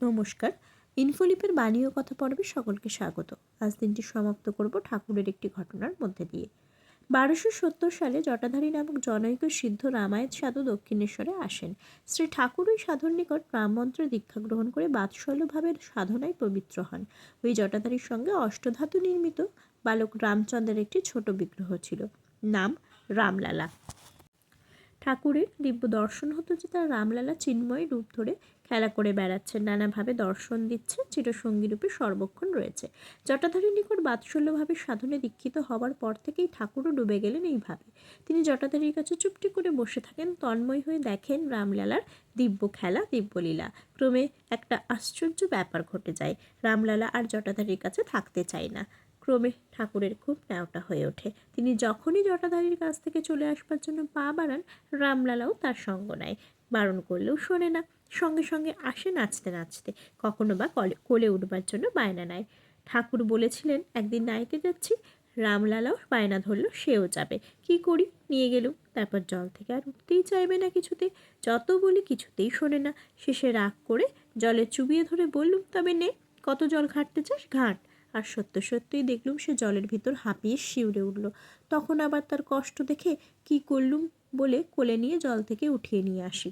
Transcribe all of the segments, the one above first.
নমস্কার। ইনফোলিপের বাণী ও কথা পর্বে সকলকে স্বাগত। আজ দিনটি সমাপ্ত করব ঠাকুরের একটি ঘটনার মধ্যে দিয়ে। 1270 সালে জটাধারী নামক জনৈক সিদ্ধ রামায়ণ সাধু দক্ষিণেশ্বরে আসেন। শ্রী ঠাকুর ওই সাধুর নিকট প্রাণমন্ত্রে দীক্ষা গ্রহণ করে বাৎসল্যভাবের সাধনায় পবিত্র হন। ওই জটাধারীর সঙ্গে অষ্টধাতু নির্মিত বালক রামচন্দ্রের একটি ছোট বিগ্রহ ছিল, নাম রামলালা। ঠাকুরের দিব্য দর্শন হতো যে তার রামলালা চিন্ময় রূপ ধরে খেলা করে বেড়াচ্ছেন, নানাভাবে দর্শন দিচ্ছে, চিরসঙ্গী রূপে সর্বক্ষণ রয়েছে। জটাধারীর নিকট বাৎসল্যভাবে সাধনে দীক্ষিত হওয়ার পর থেকেই ঠাকুরও ডুবে গেলেন এইভাবে। তিনি জটাধারীর কাছে চুপটি করে বসে থাকেন, তন্ময় হয়ে দেখেন রামলালার দিব্য খেলা, দিব্যলীলা। ক্রমে একটা আশ্চর্য ব্যাপার ঘটে যায়। রামলালা আর জটাধারীর কাছে থাকতে চায় না। ক্রমে ঠাকুরের খুব ন্যাওটা হয়ে ওঠে। তিনি যখনই জটাধারীর কাছ থেকে চলে আসবার জন্য পা বাড়ান, রামলালাও তার সঙ্গ নেয়। বারণ করলেও শোনে না, সঙ্গে সঙ্গে আসে নাচতে নাচতে, কখনো বা কোলে উঠবার জন্য বায়না নেয়। ঠাকুর বলেছিলেন একদিন নাইতে যাচ্ছি, রামলালাও বায়না ধরল সেও যাবে। কি করি, নিয়ে গেলুম। তারপর জল থেকে আর উঠতেই চাইবে না কিছুতেই, যত বলি কিছুতেই শোনে না। শেষে রাগ করে জলে চুবিয়ে ধরে বললুম, তবে নে, কত জল ঘাঁটতে চাস ঘাঁট। আর সত্য সত্যই দেখলুম সে জলের ভিতর হাঁপিয়ে শিউরে উঠল। তখন আবার তার কষ্ট দেখে কি করলুম বলে কোলে নিয়ে জল থেকে উঠিয়ে নিয়ে আসি।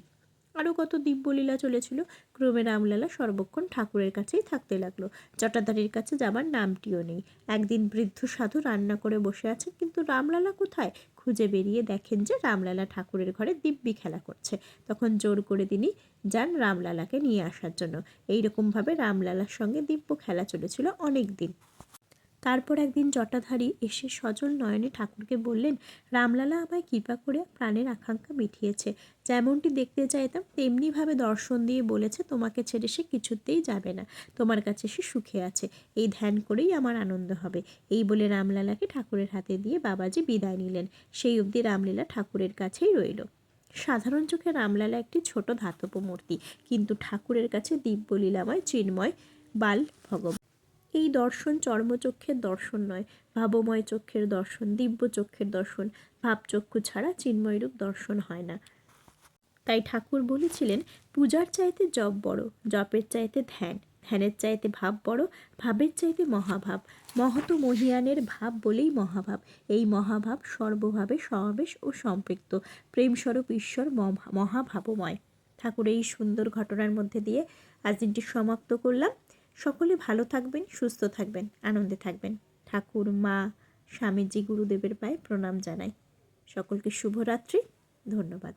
আরও কত দিব্যলীলা চলেছিল। ক্রমে রামলালা সর্বক্ষণ ঠাকুরের কাছেই থাকতে লাগলো। জটাধারীর কাছে যাবার নামটিও নেই। একদিন বৃদ্ধ সাধু রান্না করে বসে আছেন, কিন্তু রামলালা কোথায়? খুঁজে বেরিয়ে দেখেন যে রামলালা ঠাকুরের ঘরে দিব্যি খেলা করছে। তখন জোর করে তিনি যান রামলালাকে নিয়ে আসার জন্য। এইরকমভাবে রামলালার সঙ্গে দিব্য খেলা চলেছিল অনেক দিন। তারপর একদিন জটাধারী এসে সজল নয়নে ঠাকুরকে বললেন, রামলালা আমায় কৃপা করে প্রাণের আকাঙ্ক্ষা মিটিয়েছে। যেমনটি দেখতে চাইতাম তেমনিভাবে দর্শন দিয়ে বলেছে তোমাকে ছেড়ে সে কিছুতেই যাবে না, তোমার কাছে সে সুখে আছে, এই ধ্যান করেই আমার আনন্দ হবে। এই বলে রামলালাকে ঠাকুরের হাতে দিয়ে বাবাজি বিদায় নিলেন। সেই অবধি রামলীলা ঠাকুরের কাছেই রইল। সাধারণ চোখে রামলালা একটি ছোট ধাতব মূর্তি, কিন্তু ঠাকুরের কাছে দিব্যলীলাময় চিন্ময় বাল ভগবান। এই দর্শন চর্মচক্ষের দর্শন নয়, ভাবময় চক্ষের দর্শন, দিব্য চক্ষের দর্শন। ভাবচক্ষু ছাড়া চিন্ময়রূপ দর্শন হয় না। তাই ঠাকুর বলেছিলেন, পূজার চাইতে জপ বড়, জপের চাইতে ধ্যান, ধ্যানের চাইতে ভাব বড়, ভাবের চাইতে মহাভাব। মহত মহিয়ানের ভাব বলেই মহাভাব। এই মহাভাব সর্বভাবে সমাবেশ ও সম্পৃক্ত। প্রেমস্বরূপ ঈশ্বর মহাভাবময়। ঠাকুর এই সুন্দর ঘটনার মধ্যে দিয়ে আজ দিনটি সমাপ্ত করলাম। সকলে ভালো থাকবেন, সুস্থ থাকবেন, আনন্দে থাকবেন। ঠাকুর, মা, স্বামীজি, গুরুদেবের পায়ে প্রণাম জানাই। সকলকে শুভরাত্রি। ধন্যবাদ।